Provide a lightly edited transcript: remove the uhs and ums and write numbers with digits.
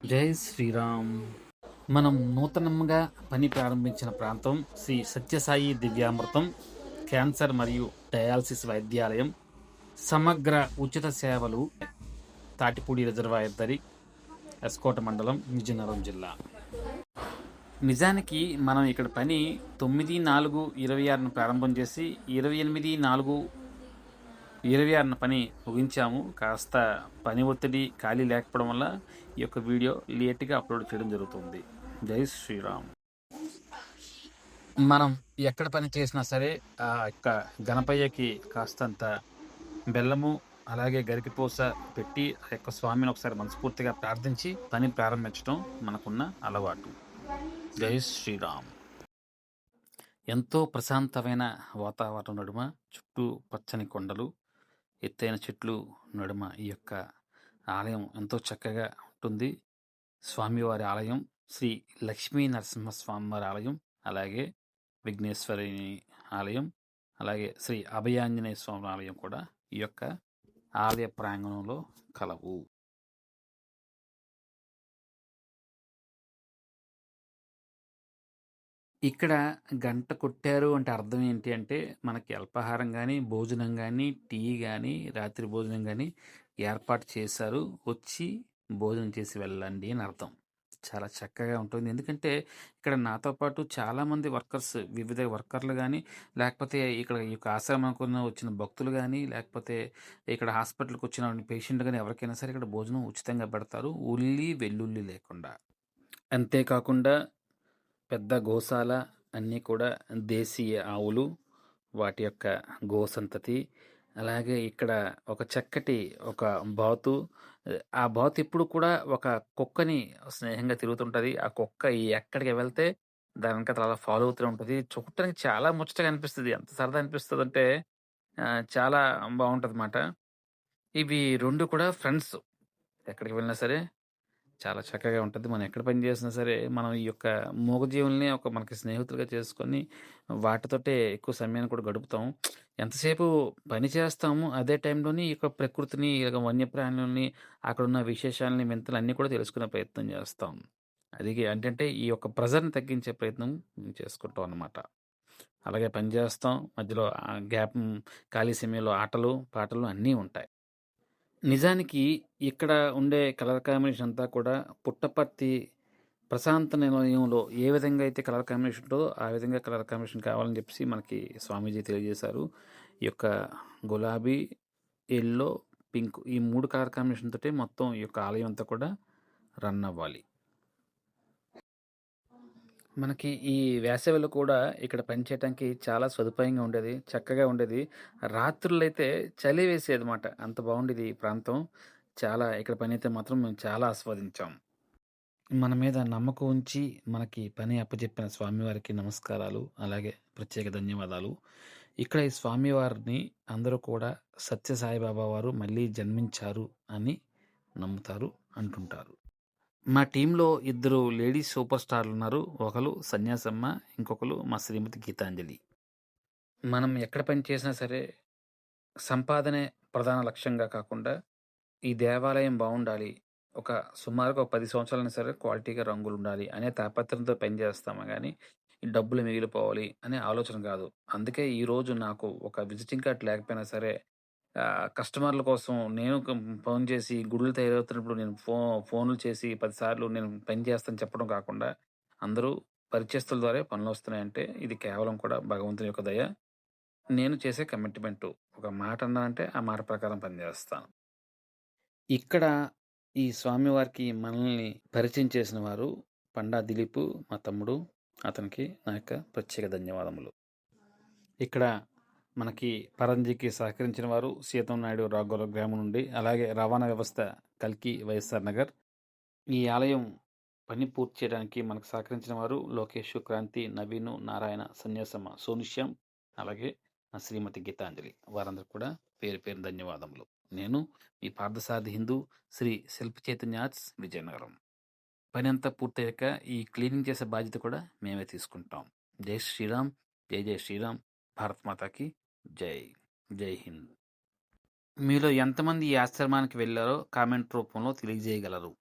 జై శ్రీరామ్. మనం నూతనంగా పని ప్రారంభించిన ప్రాంతం శ్రీ సత్యసాయి దివ్యామృతం క్యాన్సర్ మరియు డయాలసిస్ వైద్యాలయం, సమగ్ర ఉచిత సేవలు, తాటిపూడి రిజర్వాయర్ దరి, ఎస్కోట మండలం, విజయనగరం జిల్లా. నిజానికి మనం ఇక్కడ పని 9/4/26 ప్రారంభం చేసి 28/4/26 పని ముగించాము. కాస్త పని ఒత్తిడి, ఖాళీ లేకపోవడం వల్ల ఈ యొక్క వీడియో లేట్గా అప్లోడ్ చేయడం జరుగుతుంది. జై శ్రీరామ్. మనం ఎక్కడ పని చేసినా సరే ఆ యొక్క గణపయ్యకి కాస్తంత బెల్లము అలాగే గరికిపూస పెట్టి ఆ యొక్క స్వామిని ఒకసారి మనస్ఫూర్తిగా ప్రార్థించి పని ప్రారంభించడం మనకున్న అలవాటు. జై శ్రీరామ్. ఎంతో ప్రశాంతమైన వాతావరణం నడుమ, చుట్టూ పచ్చని కొండలు, ఎత్తైన చెట్లు నడుమ ఈ యొక్క ఆలయం ఎంతో చక్కగా ఉంటుంది. స్వామివారి ఆలయం శ్రీ లక్ష్మీ నరసింహస్వామివారి ఆలయం, అలాగే విఘ్నేశ్వరి ఆలయం, అలాగే శ్రీ అభయాంజనేయ స్వామి ఆలయం కూడా ఈ యొక్క ఆలయ ప్రాంగణంలో కలవు. ఇక్కడ గంట కొట్టారు అంటే అర్థం ఏంటి అంటే, మనకి అల్పాహారం కానీ, భోజనం కానీ, టీ కానీ, రాత్రి భోజనం కానీ ఏర్పాటు చేశారు. వచ్చి భోజనం చేసి వెళ్ళండి అని అర్థం. చాలా చక్కగా ఉంటుంది. ఎందుకంటే ఇక్కడ నాతో పాటు చాలామంది వర్కర్స్, వివిధ వర్కర్లు కానీ, లేకపోతే ఇక్కడ ఈ యొక్క ఆశ్రమానికి వచ్చిన భక్తులు కానీ, లేకపోతే ఇక్కడ హాస్పిటల్కి వచ్చిన పేషెంట్ కానీ ఎవరికైనా సరే ఇక్కడ భోజనం ఉచితంగా పెడతారు, ఉల్లి వెల్లుల్లి లేకుండా. అంతేకాకుండా పెద్ద గోశాల, అన్నీ కూడా దేశీయ ఆవులు, వాటి యొక్క గోసంతతి, అలాగే ఇక్కడ ఒక చక్కటి ఒక బాతు, ఆ బాతు ఎప్పుడు కూడా ఒక కుక్కని స్నేహంగా తిరుగుతుంటుంది. ఆ కుక్క ఎక్కడికి వెళ్తే దాని వెనక అలా ఫాలో అవుతూ ఉంటుంది. చూడటానికి చాలా ముచ్చటగా అనిపిస్తుంది. ఎంత సరదా అనిపిస్తుంది అంటే చాలా బాగుంటుంది అన్నమాట. ఇవి రెండు కూడా ఫ్రెండ్స్. ఎక్కడికి వెళ్ళినా సరే చాలా చక్కగా ఉంటుంది. మనం ఎక్కడ పని చేసినా సరే మనం ఈ యొక్క మూగజీవుల్ని మనకి స్నేహితులుగా చేసుకొని వాటితోటే ఎక్కువ సమయాన్ని కూడా గడుపుతాం. ఎంతసేపు పని చేస్తాము, అదే టైంలోని ఈ యొక్క ప్రకృతిని, ఇలాగ వన్యప్రాణులని, అక్కడున్న విశేషాలని, వింతలు అన్నీ కూడా తెలుసుకునే ప్రయత్నం చేస్తాం. అది ఏంటంటే ఈ యొక్క ప్రెజర్‌ని తగ్గించే ప్రయత్నం మేము చేసుకుంటాం అన్నమాట. అలాగే పని చేస్తాం. మధ్యలో గ్యాప్, ఖాళీ సమయంలో ఆటలు, పాటలు అన్నీ ఉంటాయి. నిజానికి ఇక్కడ ఉండే కలర్ కాంబినేషన్ అంతా కూడా పుట్టపర్తి ప్రశాంత నిలయంలో ఏ విధంగా అయితే కలర్ కాంబినేషన్ ఉంటుందో ఆ విధంగా కలర్ కాంబినేషన్ కావాలని చెప్పేసి మనకి స్వామీజీ తెలియజేశారు. ఈ యొక్క గులాబీ, ఎల్లో, పింక్ ఈ 3 కలర్ కాంబినేషన్ తోటి మొత్తం ఈ యొక్క ఆలయం అంతా కూడా రన్ అవ్వాలి. మనకి ఈ వేసవిలో కూడా ఇక్కడ పనిచేయటానికి చాలా సదుపాయంగా ఉండేది. చక్కగా ఉండేది. రాత్రులైతే చలి వేసేదన్నమాట. అంత బాగుండేది ఈ ప్రాంతం. చాలా ఇక్కడ పనైతే మాత్రం మేము చాలా ఆస్వాదించాం. మన మీద నమ్మకం ఉంచి మనకి పని అప్పజెప్పిన స్వామివారికి నమస్కారాలు. అలాగే ప్రత్యేక ధన్యవాదాలు. ఇక్కడ ఈ స్వామివారిని అందరూ కూడా సత్య సాయిబాబా వారు మళ్ళీ జన్మించారు అని నమ్ముతారు, అంటుంటారు. మా టీంలో 2 లేడీస్ సూపర్ స్టార్లున్నారు. ఒకళ్ళు సన్యాసమ్మ, ఇంకొకళ్ళు మా శ్రీమతి గీతాంజలి. మనం ఎక్కడ పని చేసినా సరే సంపాదనే ప్రధాన లక్ష్యంగా కాకుండా ఈ దేవాలయం బాగుండాలి, సుమారుగా 10 సంవత్సరాలైనా సరే క్వాలిటీగా రంగులుండాలి అనే తాపత్రయంతో పని చేస్తాము గానీ, ఈ డబ్బులు మిగిలిపోవాలి అనే ఆలోచన కాదు. అందుకే ఈరోజు నాకు ఒక విజిటింగ్ కార్డ్ లేకపోయినా సరే కస్టమర్ల కోసం నేను ఫోన్ చేసి గుడులు తయారవుతున్నప్పుడు నేను ఫోన్లు చేసి 10 సార్లు నేను పని చేస్తానని చెప్పడం కాకుండా, అందరూ పరిచయస్తుల ద్వారా పనులొస్తున్నాయంటే ఇది కేవలం కూడా భగవంతుని యొక్క దయ. నేను చేసే కమిట్మెంటు. ఒక మాట అన్నానంటే ఆ మాట ప్రకారం పనిచేస్తాను. ఇక్కడ ఈ స్వామివారికి మనల్ని పరిచయం చేసిన వారు పండా దిలీపు, మా తమ్ముడు. అతనికి నా యొక్క ప్రత్యేక ధన్యవాదములు. ఇక్కడ మనకి పరంజీకి సహకరించిన వారు సీతం నాయుడు రాఘోల గ్రామం నుండి, అలాగే రవాణా వ్యవస్థ కల్కి వైఎస్ఆర్ నగర్. ఈ ఆలయం పని పూర్తి చేయడానికి మనకు సహకరించిన వారు లోకేష్, క్రాంతి, నవీను, నారాయణ, సన్యాసమ్మ, సోనుష్యం, అలాగే నా శ్రీమతి గీతాంజలి. వారందరూ కూడా పేరు పేరు ధన్యవాదములు. నేను మీ పార్థసారథి హిందూ, శ్రీ శిల్ప చైతన్య ఆర్ట్స్, విజయనగరం. పని అంతా పూర్తయ్యాక ఈ క్లీనింగ్ చేసే బాధ్యత కూడా మేమే తీసుకుంటాం. జై శ్రీరామ్. జై జై శ్రీరామ్. భారత్ మాతాకి జై. జై హింద్. మీలో ఎంతమంది ఈ ఆశ్రమానికి వెళ్ళారో కామెంట్ రూపంలో తెలియజేయగలరు.